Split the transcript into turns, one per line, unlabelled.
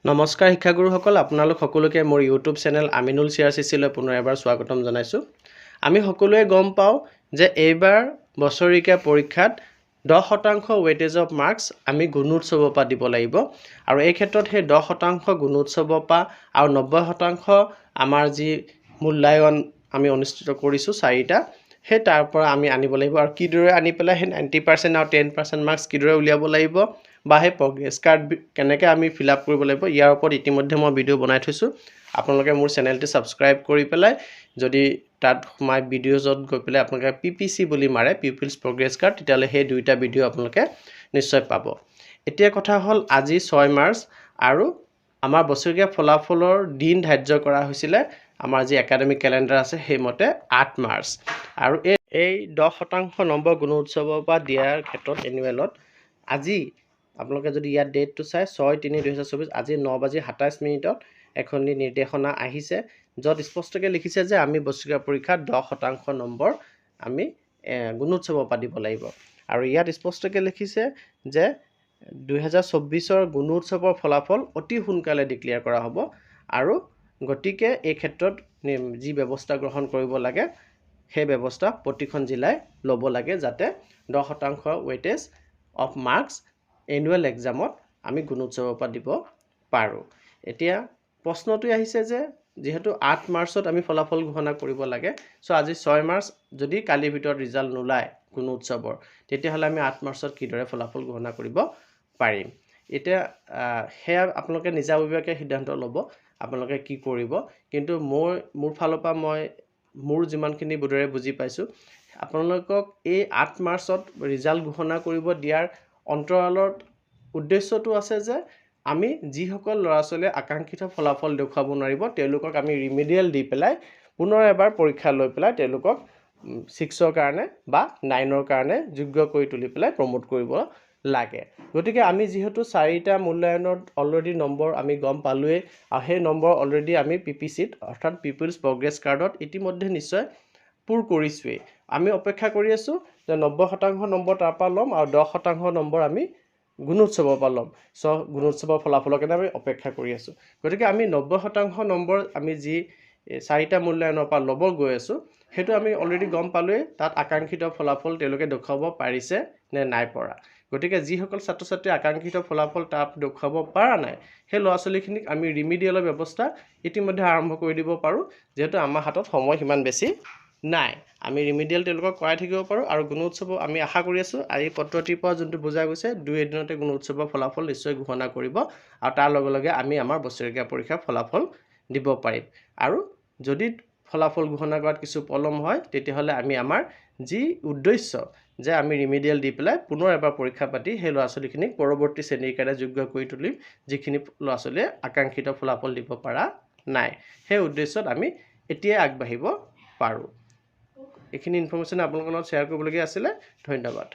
নমস্কাৰ শিক্ষাগুৰুসকল আপোনালোক সকলোকে মোৰ ইউটিউব চেনেল আমিনুল চিআৰচিচিলৈ পুনৰ এবাৰ স্বাগতম জনাইছোঁ। আমি সকলোৱে গম পাওঁ যে এইবাৰ বছৰীয়া পৰীক্ষাত 10% ৱেইটেজ অফ মাৰ্কছ আমি গুণোৎসৱৰ পৰা দিব লাগিব আৰু এই ক্ষেত্ৰত সেই 10% গুণোৎসৱৰ পৰা আৰু 90% আমাৰ যি মূল্যায়ন আমি অনুষ্ঠিত কৰিছোঁ 4টা সেই তাৰ পৰা আমি আনিব লাগিব আৰু কিদৰে আনি পেলাই সেই 90% আৰু 10% মাৰ্কছ কিদৰে উলিয়াব লাগিব বা সেই প্ৰগ্ৰেছ কাৰ্ড কেনেকৈ আমি ফিল আপ কৰিব লাগিব ইয়াৰ ওপৰত ইতিমধ্যে মই ভিডিঅ' বনাই থৈছোঁ। আপোনালোকে মোৰ চেনেলটি ছাবস্ক্ৰাইব কৰি পেলাই যদি তাত সোমাই ভিডিঅ'জত গৈ পেলাই আপোনালোকে PPC বুলি মাৰে পিপলছ প্ৰগ্ৰেছ কাৰ্ড তেতিয়াহ'লে সেই দুইটা ভিডিঅ' আপোনালোকে নিশ্চয় পাব। এতিয়া কথা হ'ল আজি 6 মাৰ্চ আৰু আমাৰ বছৰীয়া ফলাফলৰ দিন ধাৰ্য কৰা হৈছিলে আমাৰ যি একাডেমিক কেলেণ্ডাৰ আছে সেইমতে 8 মাৰ্চ আৰু এই 10% নম্বৰ গুণোৎসৱৰ পৰা দিয়াৰ ক্ষেত্ৰত এনুৱেলত আজি আপোনালোকে যদি ইয়াত ডেটটো চাই 6-3-2024 আজি 9:27 এখনি নিৰ্দেশনা আহিছে য'ত স্পষ্টকৈ লিখিছে যে আমি বছৰীয়া পৰীক্ষাত 10% নম্বৰ আমি গুণোৎসৱৰ পৰা দিব লাগিব আৰু ইয়াত স্পষ্টকৈ লিখিছে যে 2024ৰ গুণোৎসৱৰ ফলাফল অতি সোনকালে ডিক্লেয়াৰ কৰা হ'ব আৰু গতিকে এই ক্ষেত্ৰত যি ব্যৱস্থা গ্ৰহণ কৰিব লাগে সেই ব্যৱস্থা প্ৰতিখন জিলাই ল'ব লাগে যাতে 10% ৱেইটেজ অফ মাৰ্কছ এনুৱেল এক্সামত আমি গুণোৎসৱৰ পৰা দিব পাৰোঁ। এতিয়া প্ৰশ্নটো আহিছে যে যিহেতু 8 মাৰ্চত আমি ফলাফল ঘোষণা কৰিব লাগে আজি 6 মাৰ্চ যদি কালিৰ ভিতৰত ৰিজাল্ট নোলায় গুণোৎসৱৰ তেতিয়াহ'লে আমি 8 মাৰ্চত কিদৰে ফলাফল ঘোষণা কৰিব পাৰিম। এতিয়া সেয়া আপোনালোকে নিজাববীয়াকৈ সিদ্ধান্ত ল'ব আপোনালোকে কি কৰিব, কিন্তু মোৰ ফালৰ পৰা মই মোৰ যিমানখিনি বোধেৰে বুজি পাইছোঁ আপোনালোকক এই 8 মাৰ্চত ৰিজাল্ট ঘোষণা কৰিব দিয়াৰ অন্তৰালত উদ্দেশ্যটো আছে যে আমি যিসকল ল'ৰা ছোৱালীয়ে আকাংক্ষিত ফলাফল দেখুৱাব নোৱাৰিব তেওঁলোকক আমি ৰিমিডিয়েল দি পেলাই পুনৰ এবাৰ পৰীক্ষা লৈ পেলাই তেওঁলোকক 6ৰ কাৰণে বা 9ৰ কাৰণে যোগ্য কৰি তুলি পেলাই প্ৰমোট কৰিব লাগে। গতিকে আমি যিহেতু 4টা মূল্যায়নত অলৰেডি নম্বৰ আমি গম পালোৱেই আৰু সেই নম্বৰ অলৰেডি আমি PPCত অৰ্থাৎ পিপলছ প্ৰগ্ৰেছ কাৰ্ডত ইতিমধ্যে নিশ্চয় পূৰ কৰিছোৱেই। আমি অপেক্ষা কৰি আছোঁ যে 90% নম্বৰ তাৰ পৰা ল'ম আৰু 10% নম্বৰ আমি গুণোৎসৱৰ পৰা ল'ম। গুণোৎসৱৰ ফলাফলৰ কাৰণে আমি অপেক্ষা কৰি আছোঁ। গতিকে আমি 90% নম্বৰ আমি যি 4টা মূল্যায়নৰ পৰা ল'ব গৈ আছোঁ সেইটো আমি অলৰেডি গম পালোৱেই তাত আকাংক্ষিত ফলাফল তেওঁলোকে দেখুৱাব পাৰিছে নে নাই পৰা। গতিকে যিসকল ছাত্ৰ ছাত্ৰীয়ে আকাংক্ষিত ফলাফল তাত দেখুৱাব পৰা নাই সেই ল'ৰা ছোৱালীখিনিক আমি ৰিমিডিয়েলৰ ব্যৱস্থা ইতিমধ্যে আৰম্ভ কৰি দিব পাৰোঁ যিহেতু আমাৰ হাতত সময় সিমান বেছি নাই। আমি ৰিমিডিয়েল তেওঁলোকক কৰাই থাকিব পাৰোঁ আৰু গুণোৎসৱ আমি আশা কৰি আছোঁ আজি পত্ৰটিৰ পৰা যোনটো বুজা গৈছে 2 এদিনতে গুণোৎসৱৰ ফলাফল নিশ্চয় ঘোষণা কৰিব আৰু তাৰ লগে লগে আমি আমাৰ বছৰীয়া পৰীক্ষাৰ ফলাফল দিব পাৰিম আৰু যদি ফলাফল ঘোষণা কৰাত কিছু পলম হয় তেতিয়াহ'লে আমি আমাৰ যি উদ্দেশ্য যে আমি ৰিমিডিয়েল দি পেলাই পুনৰ এবাৰ পৰীক্ষা পাতি সেই ল'ৰা ছোৱালীখিনিক পৰৱৰ্তী শ্ৰেণীৰ কাৰণে যোগ্য কৰি তুলিম যিখিনি ল'ৰা ছোৱালীয়ে আকাংক্ষিত ফলাফল দিব পৰা নাই সেই উদ্দেশ্যত আমি এতিয়াই আগবাঢ়িব পাৰোঁ। এইখিনি ইনফৰ্মেশ্যন আপোনালোকৰ লগত শ্বেয়াৰ কৰিবলগীয়া আছিলে। ধন্যবাদ।